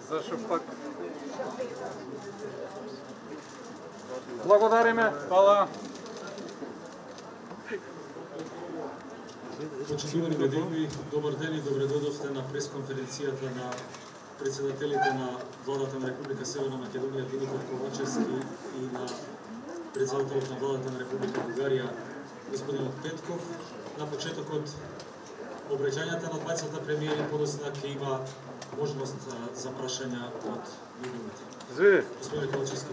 Зашо пак? Благодариме. Хвала. Почитувани медиуми, добар ден и добре додовте на пресконференцијата на председателите на Владата на Република Северна Македонија Димитар Ковачевски и на председателот на Владата на Република Бугарија господин Петков. На почетокот обраќањата на двајцата премиери, подосна ќе има можност за прашања од медиумите. Господин Ковачевски,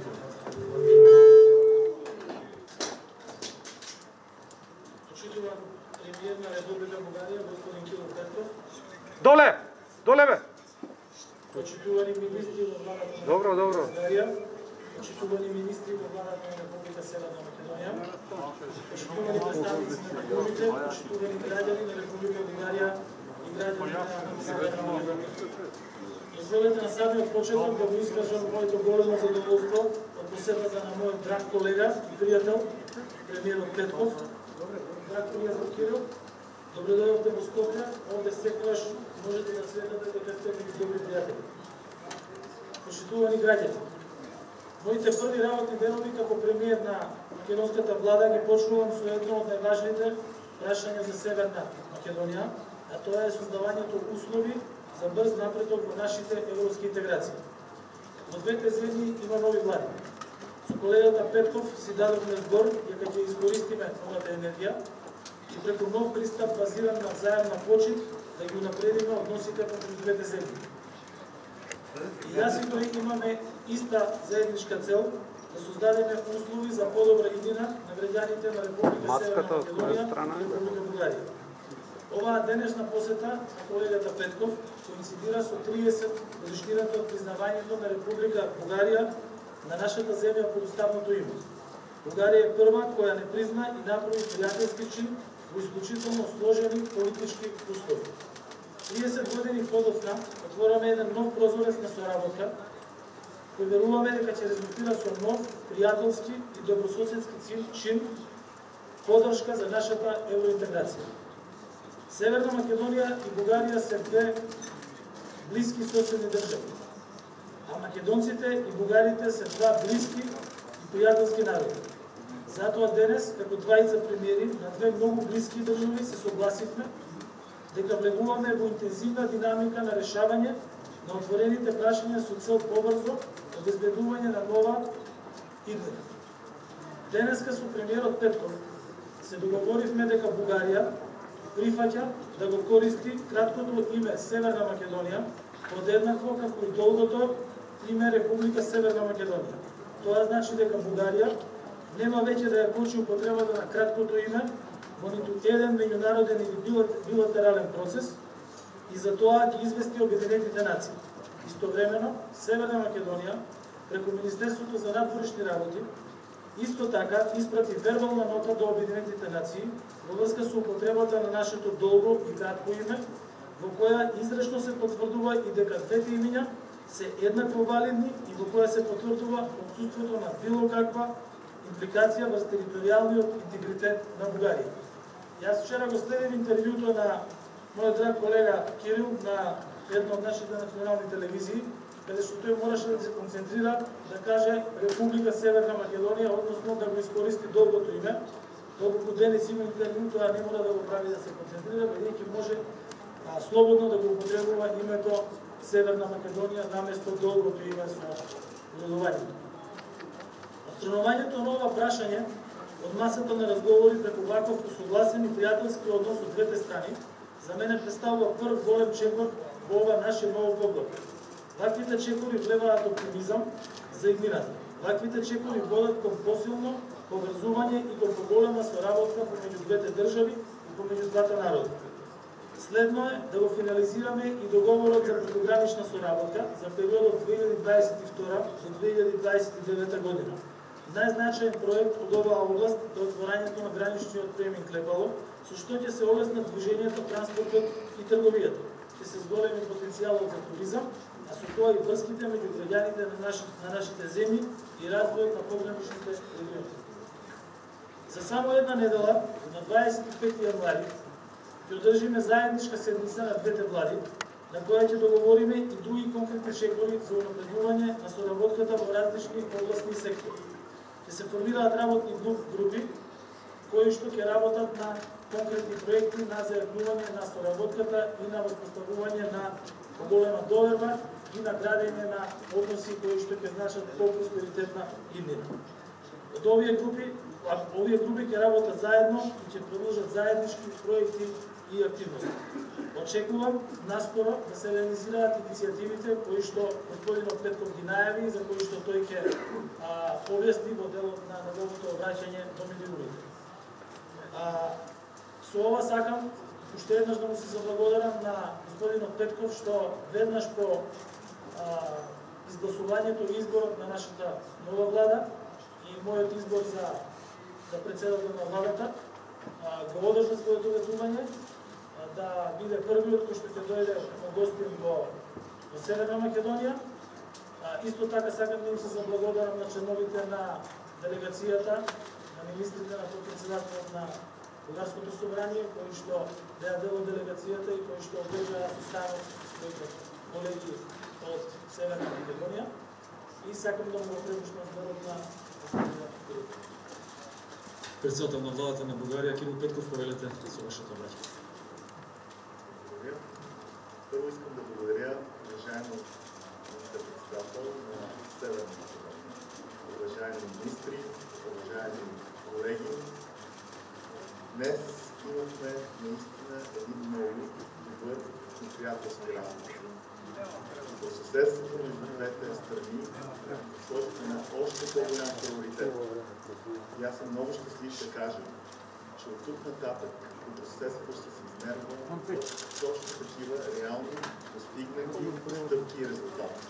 Почитуван премиер на Република Бугарија господин Кирил Петков. Доле! Доле бе! Почитувани министри во Владата на Бугарија, почитувани министри во Владата на Република Северна Македонија, почитувани представници на медиумите, почитувани граѓани на Република Бугарија и граѓани на Северна Македонија. Дозволете на самиот почеток да го искажам моето големо задоволство од посетата на мојот драг колега и пријател, премиерот Петков. Драг пријател Кирил, добре дојдовте во Скопје, овде секогаш можете да сретнете дека сте ми добри пријатели. Почитувани граѓани, моите први работни денови како премиер на македонската влада ги почнувам со едно од најважните прашања за Северна Македонија, а тоа е создавањето услови за брз напредок во нашите европски интеграции. Во двете земји има нови влади. Со колегата Петков си дадовме збор дека ќе искористиме новата енергија и преку нов пристап базиран на взаемна почит да ги унапредиме односите меѓу двете земји. И јас и тој имаме иста заедничка цел да создадеме услови за подобра иднина на граѓаните на Република Северна Македонија и Република Бугарија. Оваа денешна посета на колегата Петков коинцидира со 30 годишнината од признавањето на Република Бугарија на нашата земја под уставното име. Бугарија е прва која не призна и направи пријателски чин во исклучително сложени политички услови. 30 години подоцна отвораме еден нов прозорец на соработка, кој веруваме дека ќе резултира со нов, пријателски и добрососедски чин поддршка за нашата евроинтеграција. Северна Македонија и Бугарија се две блиски соседни држави, а македонците и бугарите се два блиски и пријателски народи. Затоа денес, како двајца премиери на две многу блиски држави, се согласивме дека влегуваме во интензивна динамика на решавање на отворените прашања со цел побрзо обезбедување на нова иднина. Денеска со премиерот Петков се договоривме дека Бугарија прифаќа да го користи краткото име Северна Македонија подеднакво како и долгото име Република Северна Македонија. Тоа значи дека Бугарија нема веќе да ја кочи употребата на краткото име во ниту еден меѓународен или билатерален процес и за тоа ги извести Обединетите нации. Истовремено, Северна Македонија, преку Министерството за надворешни работи, исто така испрати вербална нота до Обединетите нации во врска со употребата на нашето долго и кратко име, во која изречно се потврдува и дека двете имиња се еднакво валидни и во која се потврдува отсуството на било каква импликација врз територијалниот интегритет на Бугарија. Јас вчера го следев интервјуто на мојот драг колега Кирил на една од нашите национални телевизии, каде што тој мораше да се концентрира да каже Република Северна Македонија, односно да го искористи долгото име. Доколку денес има интервју, тоа не мора да го прави да се концентрира, бидејќи може слободно да го употребува името Северна Македонија наместо долгото име со додувањето. Отстранувањето на ова прашање од масата на разговори преку ваков усогласен и пријателски однос од двете страни за мене представува прв голем чекор во ова наше ново поглавје. Ваквите чекори влеваат оптимизам за иднината. Ваквите чекори водат кон посилно поврзување и кон поголема соработка помеѓу двете држави и помеѓу двата народа. Следно е да го финализираме и договорот за прекогранична соработка за периодот 2022 до 2029 година. Најзначаен проект од оваа област е отворањето на граничниот премин Клепало, со што ќе се олесна движењето, транспортот и трговијата. Ќе се зголеми потенцијалот за туризам, а со тоа и врските меѓу граѓаните на нашите земји и развојот на пограничните региони. За само една недела, на 25 јануари, ќе одржиме заедничка седница на двете влади, на која ќе договориме и други конкретни чекори за унапредување на соработката во различни областни сектори. Ќе се формираат работни групи кои што ќе работат на конкретни проекти на заеднување на соработката и на воспоставување на поголема доверба и на градење на односи кои што ќе значат по-просперитетна иднина. Од овие групи ќе работат заедно и ќе продолжат заеднички проекти и активности. Очекувам наскоро да се реализираат иницијативите кои што господинот Петков ги најави, за кои што тој ќе објасни во делот на неговото обраќање до медиумите. Со ова сакам уште еднаш да му се заблагодарам на господинот Петков што веднаш по изгласувањето и изборот на нашата нова влада и мојот избор за председател на владата го одржа своето ветување да биде првиот кој што ќе дојде гостин во Северна Македонија. Исто така сакам да им се заблагодарам на членовите на делегацијата, на министрите, на подпредседателот на Бугарското собрание, кои што беа дел од делегацијата и кои што одржаа состанок со своите колеги од Северна Македонија. И сакам да му препуштам зборот на Председател на владата на Бугарија Кирил Петков, повелете со вашето обраќање. Първо искам да благодаря уважаемо министър-председател на Северна Македония, уважаеми министри, уважаеми колеги. Днес имахме наистина един много добър и приятелски разговор. По съседството между двете страни сложите на още по-голям приоритет. И аз съм много щастлив да кажа, че от тук нататък добросъседството ще се измерва точно такива реални постигнати стъпки и резултати.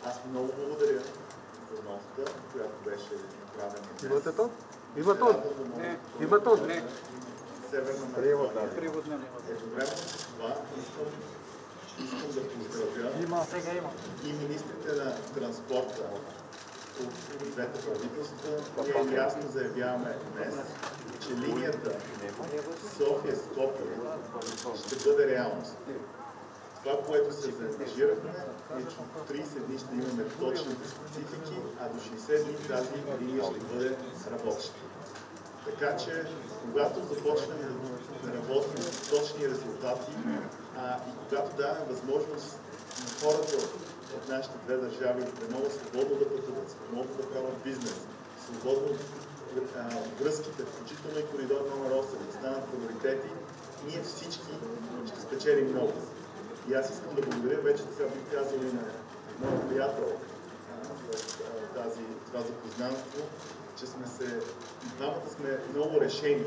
Аз много благодаря за нотата, която беше направена днес. Има то? Не. Северна Македония. Едновременно с това искам да поздравя и министрите на транспорта от двете правителства. Ние ясно заявяваме днес, че линията София-Скопие ще бъде реалност. Това, което се заангажирахме, е, че от 30 дни ще имаме точните специфики, а до 60 дни тази линия ще бъде работеща. Така че, когато започнем да работим с точни резултати и когато даваме възможност на хората от нашите две държави да могат свободно да пътуват, свободно да правят бизнес, свободно връзките, включително и коридор номер 8, да станат приоритети, ние всички ще спечелим много. И аз искам да благодаря вече, така бих казал и на моят приятел това запознанство, че двамата сме много решени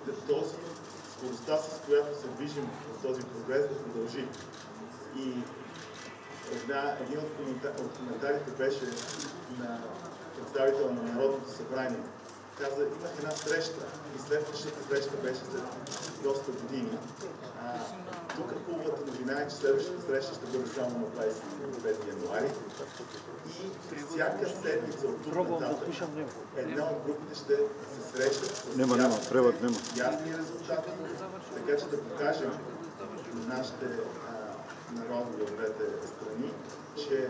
да скоростта, с която се движим в този прогрес, да продължи. И един от коментарите беше на представител на Народното събрание. Каза, имах една среща и следващата среща беше след доста години. Тук хубавата новина е, че следващата среща ще бъде само на 25 януари. И всяка седмица от тук нататък една от групите ще се срещат с ясни резултати, така че да покажем на нашите народи от двете страни, че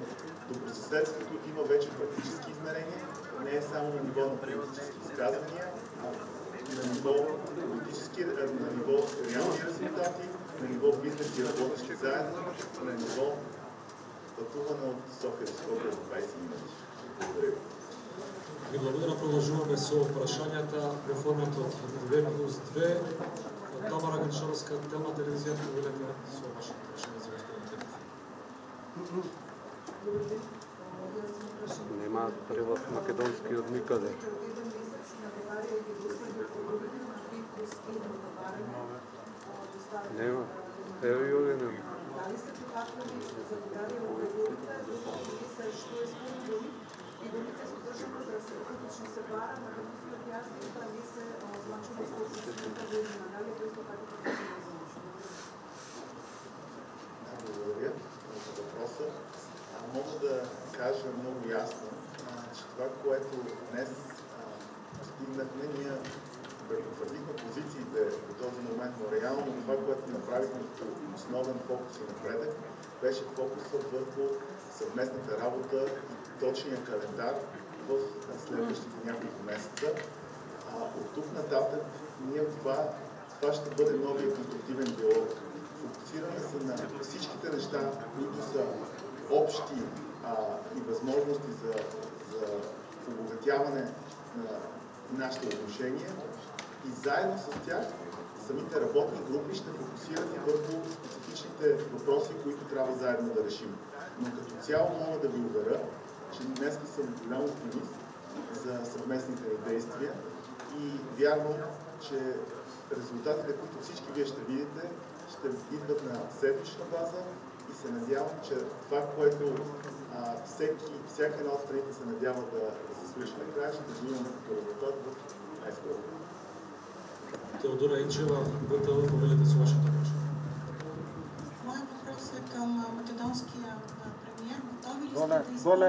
добросъседството има вече практически измерения, не е само на ниво на политически изказвания, а на ниво реални резултати, на ниво бизнес и работещи заедно, на ниво пътуване от София до Скопие за 20 минути. Благодаря ви. Ви благодаря. Продължуваме со прашањата во формат од 2+2. Тамара Гончаровска, Телма телевизија, повелете со вашето прашање за господин Петков. Нема превод македонски од никаде. Нема. Ево Јули нема. Дали се прихватливи за Бугарија во преговорите, доколку се што е споредили и дали се содржано да се критично се бара на македонскиот јазик, дали се означено со описаната година, дали тоа исто така како Благодаря за въпроса. Мога да кажа много ясно, че това, което днес постигнахме, ние препотвърдихме позициите до този момент, но реално това, което направихме като основен фокус и напредък, беше фокуса върху съвместната работа и точния календар в следващите няколко месеца. От тук нататък това ще бъде новия конструктивен диалог. Фокусираме се на всичките неща, които са общи и възможности за обогатяване на нашите отношения и заедно с тях самите работни групи ще фокусират и върху специфичните въпроси, които трябва заедно да решим. Но като цяло мога да ви уверя, че днес съм голям оптимист за съвместните ни действия и вярвам, че резултатите, които всички вие ще видите, ще идват на седмична база и се надявам, че това, което всяка една от страните се надява да се случи накрая, ще го имаме като резултат в най-скоро. Теодора Инчева, БТЛ, повелете с вашата реч. Моят въпрос е към македонския премиер. Готови ли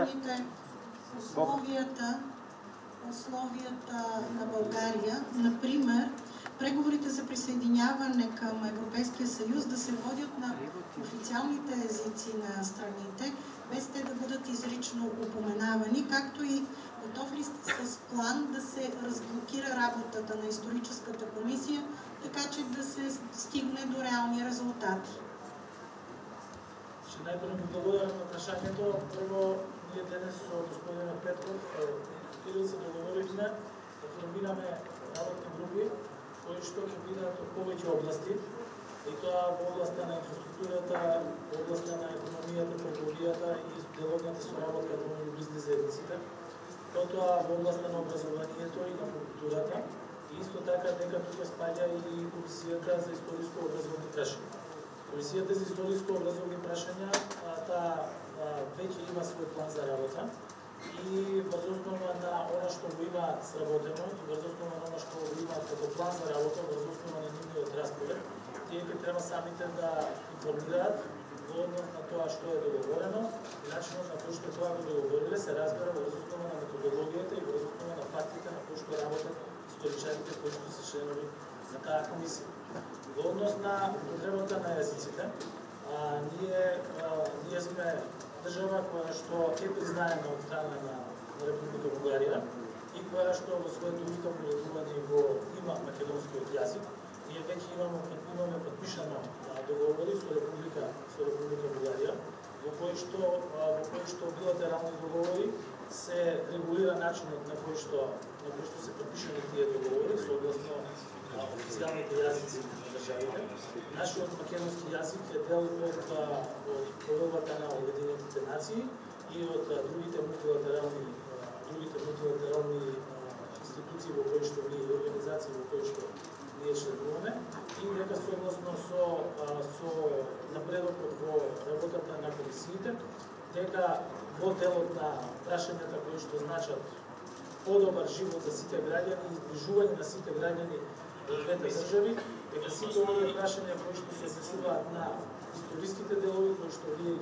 сте да изпълните условията на България, например, преговорите за присъединяване към Европейския съюз да се водят на официалните езици на страните, без те да бъдат изрично упоменавани, както и готов ли сте с план да се разблокира работата на историческата комисия, така че да се стигне до реални резултати? Ще най-първо благодаря на прашањето. Прво, ние денес со господин Петков се договорихме да формираме работни групи, кои што ќе бидат од повеќе области, и тоа во областта на инфраструктурата, во областта на економијата, трговијата и деловната соработка меѓу бизнис заедниците, потоа во областта на образованието и на културата, и исто така дека тука спаѓа и Комисијата за историско образовни прашања. Комисијата за историско образовни прашања веќе има свој план за работа и врз основа на она што го имаат сработено и врз основа на она што го имаат като план за работа, врз основа на нивниот распоред, тие ќе треба самите да информираат во однос на тоа што е договорено и начинот на кој што тоа го договориле се разбира врз основа на методологијата и врз основа на фактите на кои што работат историчарите кои што се членови на таа комисија. Во однос на потребата на јазиците, ние сме држава која што е признаена од страна на Република Бугарија и која што во своето уставно уредување го има македонскиот јазик. Ние веќе имаме подпишано договори со Република Бугарија, во кои што билатерални договори се регулира начинот на кој што се подпишани тие договори согласно официјалните јазици на државите. Нашиот македонски јазик е дел од Повелбата на Обединетите нации и од другите мултилатерални институции во кои што ние организации во кои што ние членуваме и дека согласно со напредокот во работата на комисиите, дека во делот на прашањата кои што значат подобар живот за сите граѓани и изближување на сите граѓани во двете држави, дека сите овие прашања кои што се однесуваат на историските делови кои што вие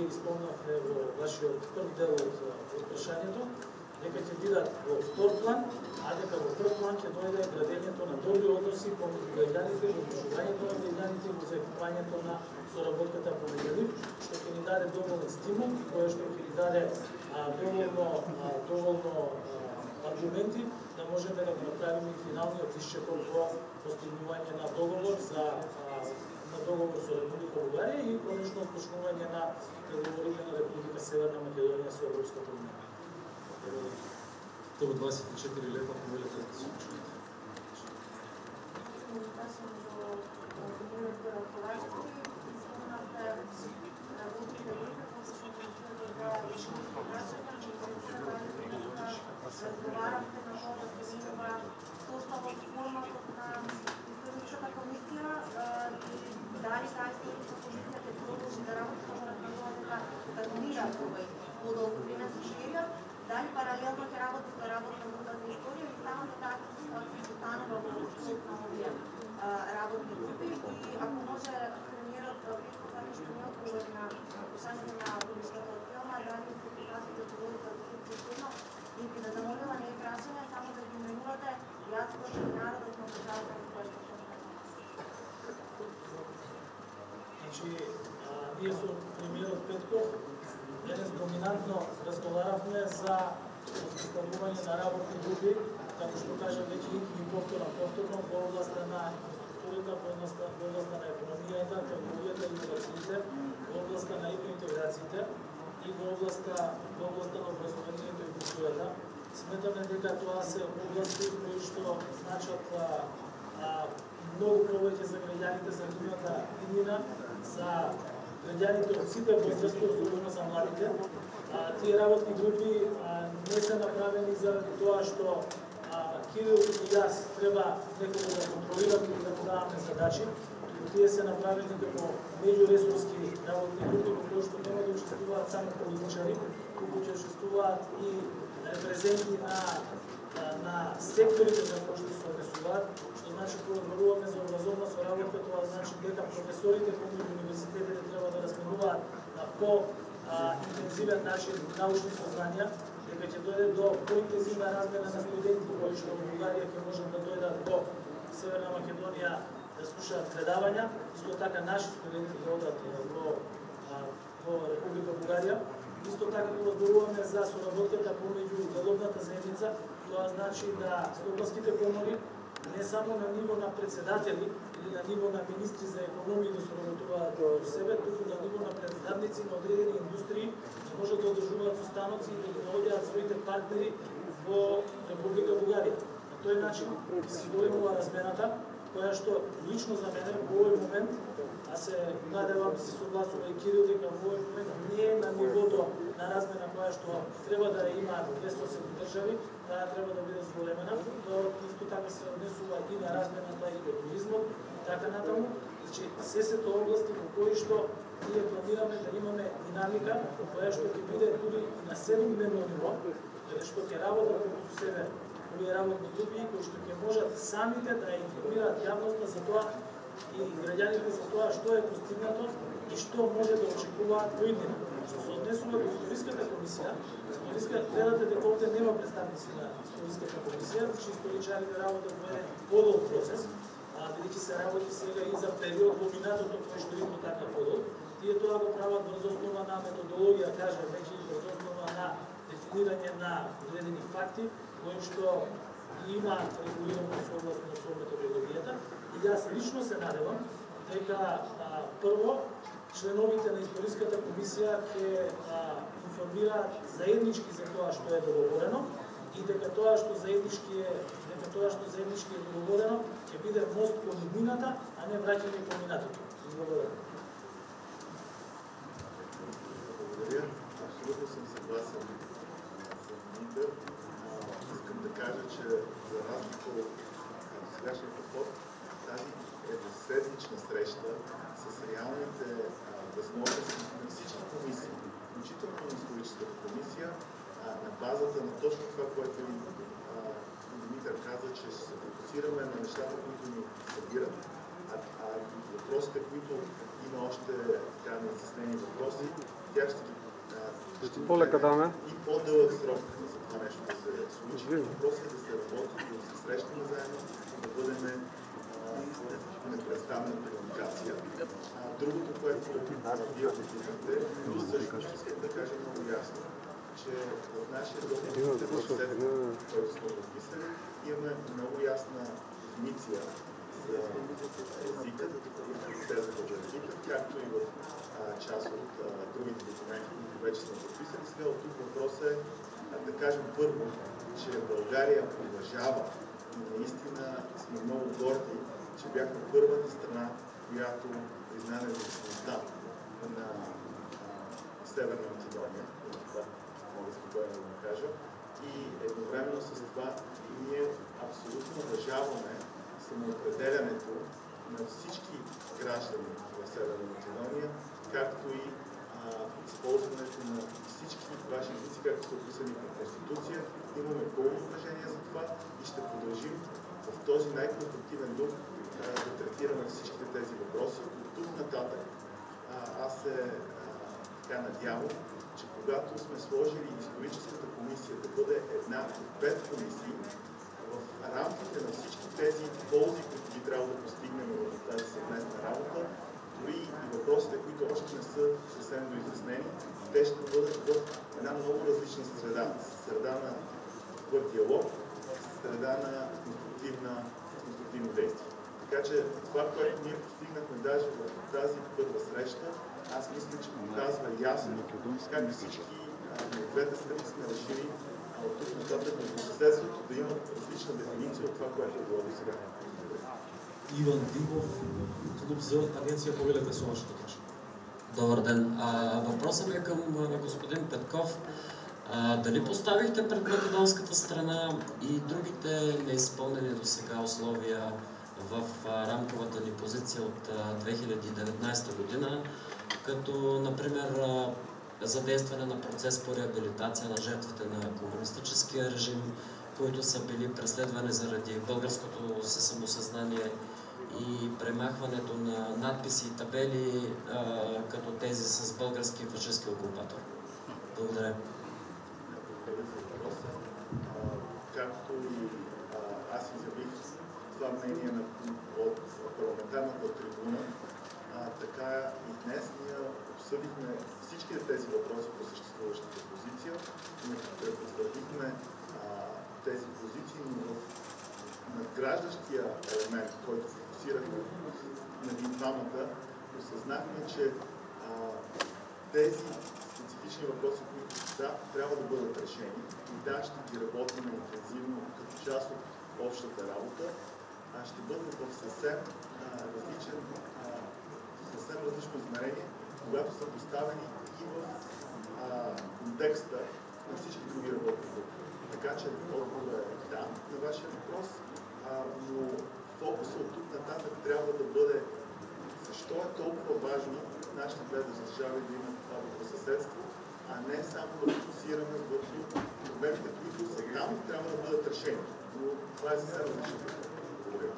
ги спомнавте во вашиот прв дел од прашањето, дека ќе бидат во втор план, а дека во прв план ќе дојде градењето на добри односи помеѓу граѓаните, изближувањето на граѓаните и заеднувањето на соработката помеѓу нив, што ќе ни даде доволен стимул и кое што ќе ни даде доволно аргументи да можеме да го направиме и финалниот исчекор во постигнување на договор со Република Бугарија и конечно отпочнување на преговорите на Република Северна Македонија со Европската унија. Тоа 24 лепа повелете да се учи. Разговарахте на тоа да се минува составот форматот на историчката комисија и дали таа историчка комисија ќе продолжи да работи со тоа дека стагнира овој подолг временски период, дали паралелно ќе работи со работна група за историја и самата таа ситуација се станува во скоп на овие работни групи и ако може премиерот Петков затоа што не одговори на прашањето на политиката од филма, дали се прикажете да говорите од и би да замолила не прашања, само да ги именувате. Јас за установување на работни групи, како што кажам веќе и повторно во областа на инфраструктурата, во областа на економијата, технологијата и инновациите, во областа на интеграциите и во областа на образованието и културата. Сметаме дека тоа се области кои што значат многу повеќе за граѓаните, за нивната иднина, за граѓаните од сите возрасти, особено за младите. Тие работни групи не се направени заради тоа што Кирил и јас треба некој да контролираме и да даваме задачи. Тие се направени како меѓуресорски работни групи во кои што нема да учествуваат само политичари, туку ќе учествуваат и репрезенти на секторите за кои што се однесуваат, што значи кога зборуваме за образовна соработка, тоа значи дека професорите помеѓу универзитетите треба да разменуваат на по-интензивен начин научни сознанија, дека ќе дојде до поинтензивна размена на студенти кои што во Бугарија ќе можат да дојдат во Северна Македонија да слушаат предавања, исто така наши студенти да одат во Република Бугарија. Исто така кога зборуваме за соработката помеѓу деловната заедница, тоа значи да слободските комори не само на ниво на председатели или на ниво на министри за економија да соработуваат до себе, туку на ниво на представници на одредени индустрии да можат да одржуваат состаноци и да ги наоѓаат своите партнери во Република Бугарија. На тој начин се големува размената, која што лично за мене во овој момент, се надевам се согласува и Кирил дека во овој момент не е на нивото на размена која што треба да има 280 држави, таа треба да биде зголемена, тоа исто така се однесува и на размената и во туризмот и така натаму. Значи, се тоа области во кои што ние планираме да имаме динамика која што ќе биде дури на 7-дневно ниво, каде што ќе работат помеѓу себе овие работни групи кои што ќе можат самите да информираат јавноста за тоа и граѓаните за тоа што е постигнато и што може да очекуваат во иднина. Што се однесува до Историската комисија, гледате дека овде нема представници на Историската комисија, значи историчарите работат во еден подолг процес, бидејќи се работи сега и за период во минатото кој што исто така подолг. Тие тоа го прават врз основа на методологија, кажа веќе и врз основа на дефинирање на одредени факти, кои што има регулирано согласно со методологијата. И јас лично се надевам дека прво членовите на Историската комисија ќе информираат заеднички за тоа што е договорено и дека тоа што заеднички е договорено ќе биде мост кон иднината, а не враќање кон минатото. Благодарам. Благодаря. Абсолютно съм съгласен с Димитър. Искам да кажа, че за разлика от сегашния подход, тази едноседмична среща с реалните възможности на всички комисии, включително на Историческата комисия, на базата на точно това, което Димитър каза, че ще се фокусираме на нещата, които ни събират, и въпросите, които има още така неизяснени въпроси, тях ще ги и по-дълъг срок за това нещо да се случи. Въпросът е да се работи, да се срещаме заедно, да бъдем непрестанна комуникация. Другото, което вие попитате, също искам да кажа много ясно, че в нашия договор, който сме подписали, имаме много ясна дефиниция за езикът, тезата за езикът, както и в част от другите документи, които вече сме подписали. Сега от тук въпрос е да кажем първо, че България уважава и наистина сме много горди, че бяхме първата страна, която призна независимостта на Северна Македония. Това мога спокойно да го кажа. И едновременно с това ние абсолютно уважаваме самоопределянето на всички граждани в Северна Македония, както и използването на всички ваши езици, както са описани в Конституция. Имаме пълно уважение за това и ще продължим в този най-конструктивен дух да третираме всичките тези въпроси. От тук нататък аз се надявам, че когато сме сложили Историческата комисия да бъде една от 5 комисии, в рамките на всички тези ползи, които би трябвало да постигнем в тази съвместна работа, дори и въпросите, които още не са съвсем доизяснени, те ще бъдат в една много различна среда. Среда на добър диалог, среда на конструктивно действие. Така че това, което ние постигнахме даже в тази първа среща, аз мисля, че показва ясно как всички от двете страни сме решили от тук нататък на съседството да имат различна дефиниция от това, което е било до сега. Иван Димов, клуб за агенция Повелете со вашето прашање. Добър ден. Въпросът ми е към господин Петков. Дали поставихте пред македонската страна и другите неизпълнени до сега условия в рамковата ни позиция от 2019 година, като, например, задействане на процес по реабилитация на жертвите на комунистическия режим, които са били преследвани заради българското си самосъзнание, и премахването на надписи и табели като тези с български фашистски окупатор? Благодаря. Както и аз изявих това мнение от парламентарната трибуна, така и днес ние обсъдихме всички тези въпроси по съществуващата позиция. Ние потвърдихме тези позиции, но в надграждащия елемент, който фокусирахме на двамата, осъзнахме, че тези специфични въпроси, които трябва да бъдат решени, и да, ще ги работим интензивно като част от общата работа, ще бъдат в съвсем различно измерение, когато са поставени и в контекста на всички други работни групи. Така че отговорът е да на вашия въпрос, но фокусът от тук нататък трябва да бъде защо е толкова важно нашите две държави да имат това добросъседство, а не само да фокусираме върху проблемите, които сега трябва да бъдат решени. Но това е съвсем различно. Благодаря.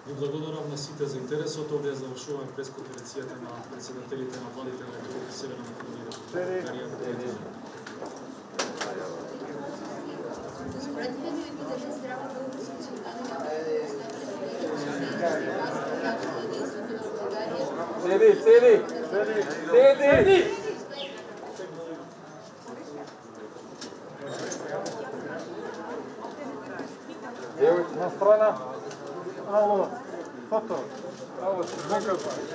Ви благодарам на сите за интересот. Овде завршуваме пресконференцијата на председателите на владите на Република Северна Македонија и Българија. Седи! На страна. Ало, фото. Ало,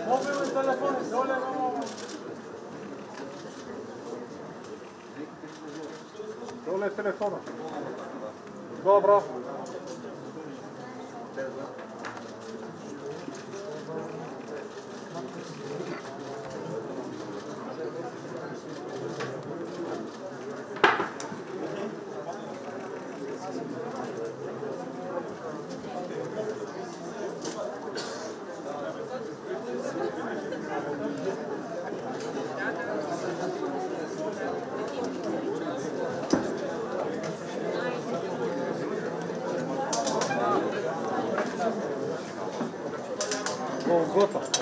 мобилни телефони, доле, доле телефона. Добро. Готово.